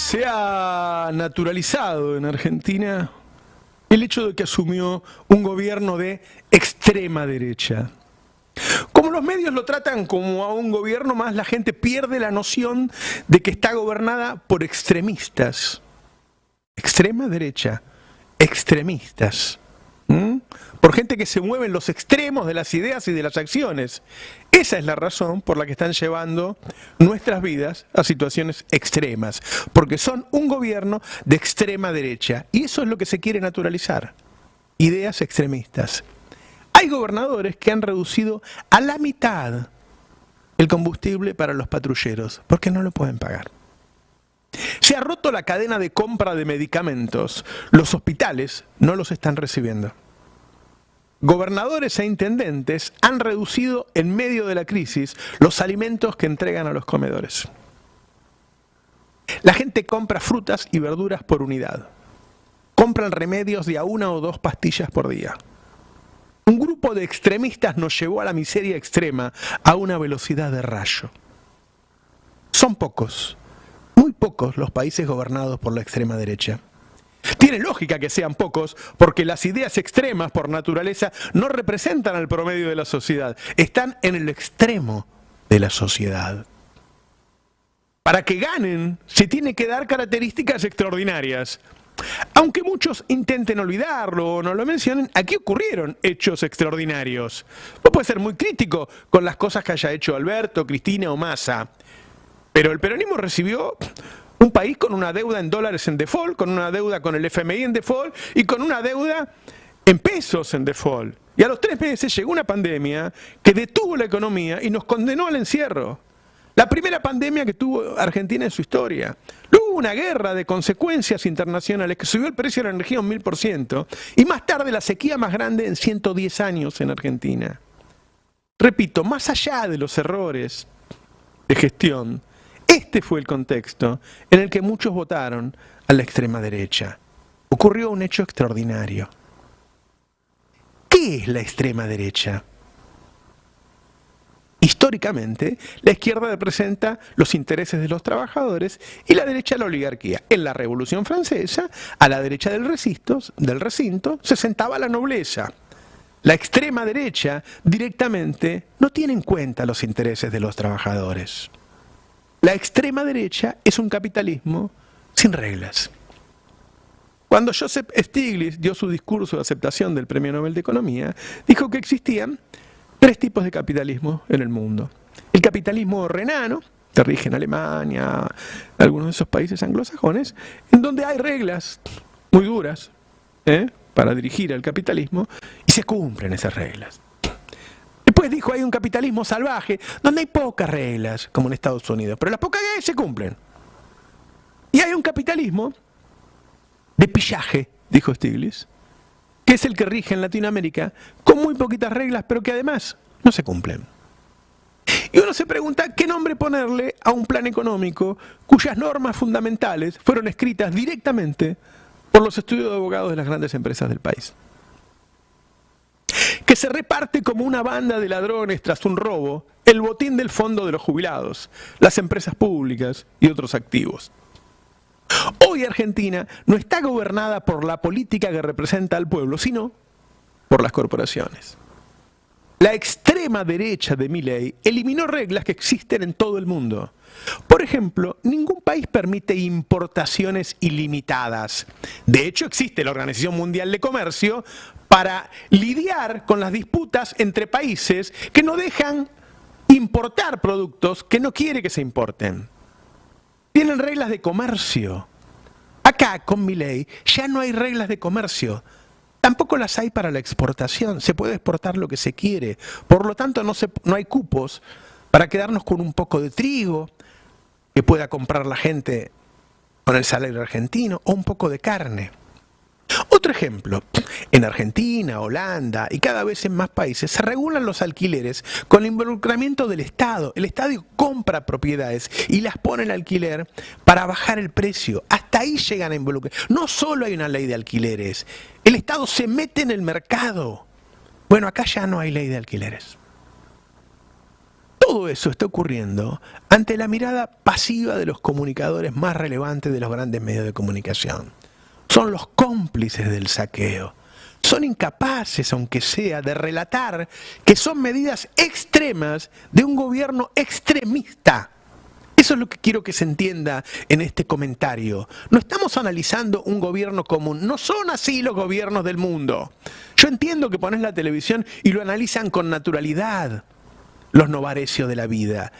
Se ha naturalizado en Argentina el hecho de que asumió un gobierno de extrema derecha. Como los medios lo tratan como a un gobierno más, la gente pierde la noción de que está gobernada por extremistas. Extrema derecha, extremistas. Por gente que se mueve en los extremos de las ideas y de las acciones. Esa es la razón por la que están llevando nuestras vidas a situaciones extremas, porque son un gobierno de extrema derecha, y eso es lo que se quiere naturalizar, ideas extremistas. Hay gobernadores que han reducido a la mitad el combustible para los patrulleros, porque no lo pueden pagar. Se ha roto la cadena de compra de medicamentos, los hospitales no los están recibiendo. Gobernadores e intendentes han reducido en medio de la crisis los alimentos que entregan a los comedores. La gente compra frutas y verduras por unidad. Compran remedios de a 1 o 2 pastillas por día. Un grupo de extremistas nos llevó a la miseria extrema a una velocidad de rayo. Son pocos, muy pocos los países gobernados por la extrema derecha. Tiene lógica que sean pocos, porque las ideas extremas por naturaleza no representan al promedio de la sociedad, están en el extremo de la sociedad. Para que ganen, se tiene que dar características extraordinarias. Aunque muchos intenten olvidarlo o no lo mencionen, aquí ocurrieron hechos extraordinarios. Vos podés ser muy crítico con las cosas que haya hecho Alberto, Cristina o Massa, pero el peronismo recibió un país con una deuda en dólares en default, con una deuda con el FMI en default y con una deuda en pesos en default. Y a los 3 meses llegó una pandemia que detuvo la economía y nos condenó al encierro. La primera pandemia que tuvo Argentina en su historia. Luego hubo una guerra de consecuencias internacionales que subió el precio de la energía un 1000% y más tarde la sequía más grande en 110 años en Argentina. Repito, más allá de los errores de gestión, este fue el contexto en el que muchos votaron a la extrema derecha. Ocurrió un hecho extraordinario. ¿Qué es la extrema derecha? Históricamente, la izquierda representa los intereses de los trabajadores y la derecha la oligarquía. En la Revolución Francesa, a la derecha del recinto, se sentaba la nobleza. La extrema derecha directamente no tiene en cuenta los intereses de los trabajadores. La extrema derecha es un capitalismo sin reglas. Cuando Joseph Stiglitz dio su discurso de aceptación del Premio Nobel de Economía, dijo que existían 3 tipos de capitalismo en el mundo. El capitalismo renano, que rige en Alemania, algunos de esos países anglosajones, en donde hay reglas muy duras para dirigir el capitalismo y se cumplen esas reglas. Después dijo, hay un capitalismo salvaje, donde hay pocas reglas, como en Estados Unidos, pero las pocas que hay se cumplen. Y hay un capitalismo de pillaje, dijo Stiglitz, que es el que rige en Latinoamérica, con muy poquitas reglas, pero que además no se cumplen. Y uno se pregunta, ¿qué nombre ponerle a un plan económico cuyas normas fundamentales fueron escritas directamente por los estudios de abogados de las grandes empresas del país? Que se reparte como una banda de ladrones tras un robo el botín del fondo de los jubilados, las empresas públicas y otros activos. Hoy Argentina no está gobernada por la política que representa al pueblo, sino por las corporaciones. La extrema derecha de Milei eliminó reglas que existen en todo el mundo. Por ejemplo, ningún país permite importaciones ilimitadas. De hecho, existe la Organización Mundial de Comercio para lidiar con las disputas entre países que no dejan importar productos que no quiere que se importen. Tienen reglas de comercio. Acá, con Milei, ya no hay reglas de comercio. Tampoco las hay para la exportación. Se puede exportar lo que se quiere. Por lo tanto, no hay cupos para quedarnos con un poco de trigo que pueda comprar la gente con el salario argentino o un poco de carne. Otro ejemplo, en Argentina, Holanda y cada vez en más países se regulan los alquileres con el involucramiento del Estado. El Estado compra propiedades y las pone en alquiler para bajar el precio. Hasta ahí llegan a involucrar. No solo hay una ley de alquileres, el Estado se mete en el mercado. Bueno, acá ya no hay ley de alquileres. Todo eso está ocurriendo ante la mirada pasiva de los comunicadores más relevantes de los grandes medios de comunicación. Son los cómplices del saqueo. Son incapaces, aunque sea, de relatar que son medidas extremas de un gobierno extremista. Eso es lo que quiero que se entienda en este comentario. No estamos analizando un gobierno común. No son así los gobiernos del mundo. Yo entiendo que pones la televisión y lo analizan con naturalidad los Novaresios de la vida.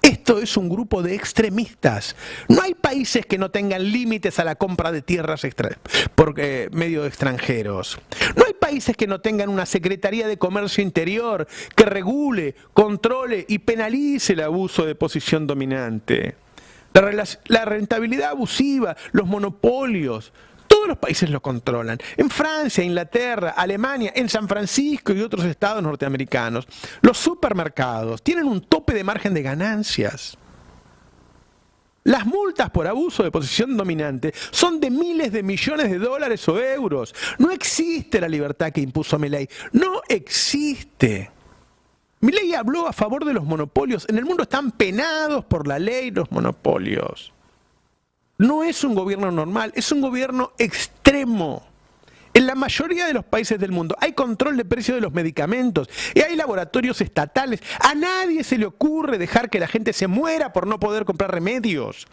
Esto es un grupo de extremistas. No hay países que no tengan límites a la compra de tierras por medio de extranjeros. No hay países que no tengan una Secretaría de Comercio Interior que regule, controle y penalice el abuso de posición dominante. La rentabilidad abusiva, los monopolios, todos los países lo controlan. En Francia, Inglaterra, Alemania, en San Francisco y otros estados norteamericanos, los supermercados tienen un tope de margen de ganancias. Las multas por abuso de posición dominante son de miles de millones de dólares o euros. No existe la libertad que impuso Milei. No existe. Milei habló a favor de los monopolios. En el mundo están penados por la ley los monopolios. No es un gobierno normal, es un gobierno extremo. En la mayoría de los países del mundo hay control de precios de los medicamentos y hay laboratorios estatales. A nadie se le ocurre dejar que la gente se muera por no poder comprar remedios.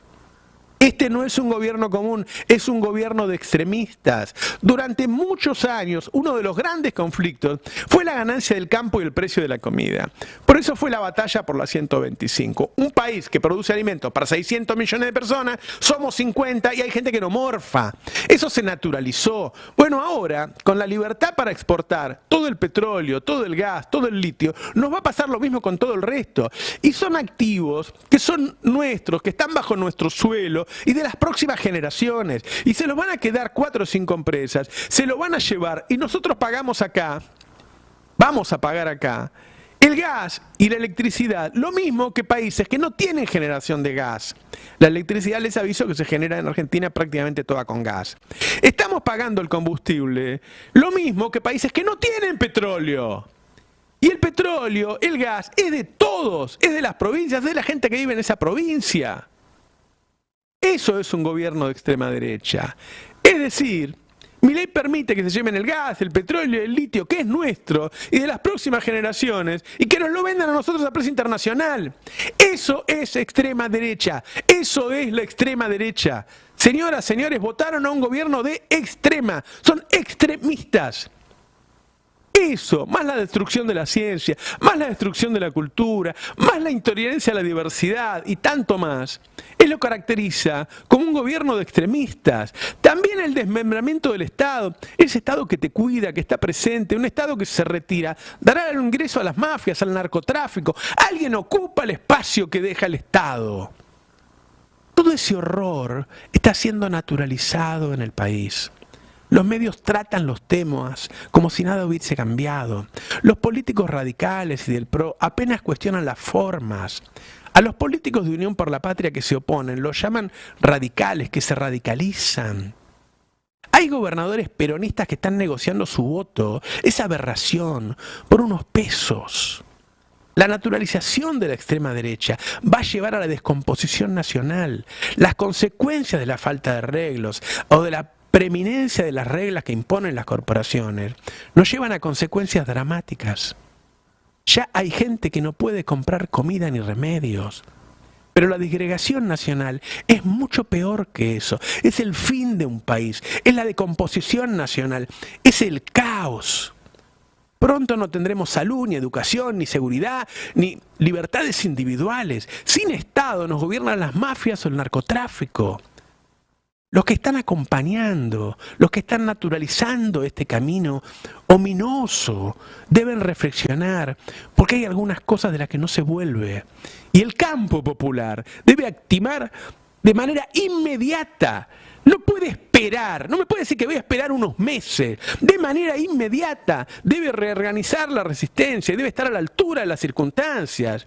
Este no es un gobierno común, es un gobierno de extremistas. Durante muchos años, uno de los grandes conflictos fue la ganancia del campo y el precio de la comida. Por eso fue la batalla por la 125. Un país que produce alimentos para 600 millones de personas, somos 50 y hay gente que no morfa. Eso se naturalizó. Bueno, ahora, con la libertad para exportar todo el petróleo, todo el gas, todo el litio, nos va a pasar lo mismo con todo el resto. Y son activos que son nuestros, que están bajo nuestro suelo, y de las próximas generaciones, y se los van a quedar 4 o 5 empresas, se lo van a llevar y nosotros pagamos acá, vamos a pagar acá, el gas y la electricidad, lo mismo que países que no tienen generación de gas. La electricidad, les aviso, que se genera en Argentina prácticamente toda con gas. Estamos pagando el combustible, lo mismo que países que no tienen petróleo. Y el petróleo, el gas, es de todos, es de las provincias, es de la gente que vive en esa provincia. Eso es un gobierno de extrema derecha. Es decir, Milei permite que se lleven el gas, el petróleo, el litio, que es nuestro, y de las próximas generaciones, y que nos lo vendan a nosotros a precio internacional. Eso es extrema derecha. Eso es la extrema derecha. Señoras, señores, votaron a un gobierno de extrema. Son extremistas. Eso, más la destrucción de la ciencia, más la destrucción de la cultura, más la intolerancia a la diversidad y tanto más, es lo que caracteriza como un gobierno de extremistas. También el desmembramiento del Estado, ese Estado que te cuida, que está presente, un Estado que se retira, dará el ingreso a las mafias, al narcotráfico. Alguien ocupa el espacio que deja el Estado. Todo ese horror está siendo naturalizado en el país. Los medios tratan los temas como si nada hubiese cambiado. Los políticos radicales y del PRO apenas cuestionan las formas. A los políticos de Unión por la Patria que se oponen los llaman radicales, que se radicalizan. Hay gobernadores peronistas que están negociando su voto, esa aberración, por unos pesos. La naturalización de la extrema derecha va a llevar a la descomposición nacional. Las consecuencias de la falta de arreglos o de la preeminencia de las reglas que imponen las corporaciones nos llevan a consecuencias dramáticas. Ya hay gente que no puede comprar comida ni remedios. Pero la disgregación nacional es mucho peor que eso. Es el fin de un país, es la decomposición nacional, es el caos. Pronto no tendremos salud, ni educación, ni seguridad, ni libertades individuales. Sin Estado nos gobiernan las mafias o el narcotráfico. Los que están acompañando, los que están naturalizando este camino ominoso, deben reflexionar, porque hay algunas cosas de las que no se vuelve. Y el campo popular debe activar de manera inmediata. No puede esperar, no me puede decir que voy a esperar unos meses. De manera inmediata debe reorganizar la resistencia y debe estar a la altura de las circunstancias.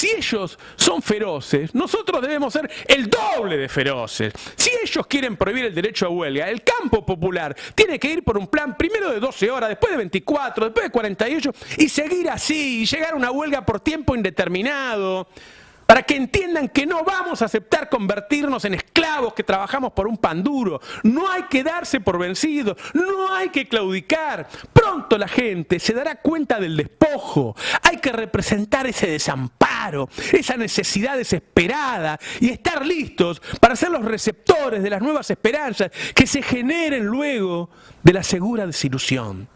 Si ellos son feroces, nosotros debemos ser el doble de feroces. Si ellos quieren prohibir el derecho a huelga, el campo popular tiene que ir por un plan primero de 12 horas, después de 24, después de 48 y seguir así y llegar a una huelga por tiempo indeterminado. Para que entiendan que no vamos a aceptar convertirnos en esclavos que trabajamos por un pan duro. No hay que darse por vencidos, no hay que claudicar. Pronto la gente se dará cuenta del despojo. Hay que representar ese desamparo, esa necesidad desesperada y estar listos para ser los receptores de las nuevas esperanzas que se generen luego de la segura desilusión.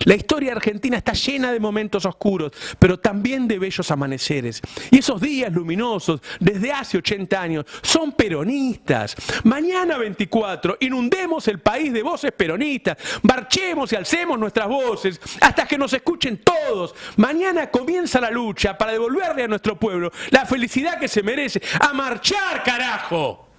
La historia argentina está llena de momentos oscuros, pero también de bellos amaneceres. Y esos días luminosos, desde hace 80 años, son peronistas. Mañana 24, inundemos el país de voces peronistas. Marchemos y alcemos nuestras voces hasta que nos escuchen todos. Mañana comienza la lucha para devolverle a nuestro pueblo la felicidad que se merece. ¡A marchar, carajo!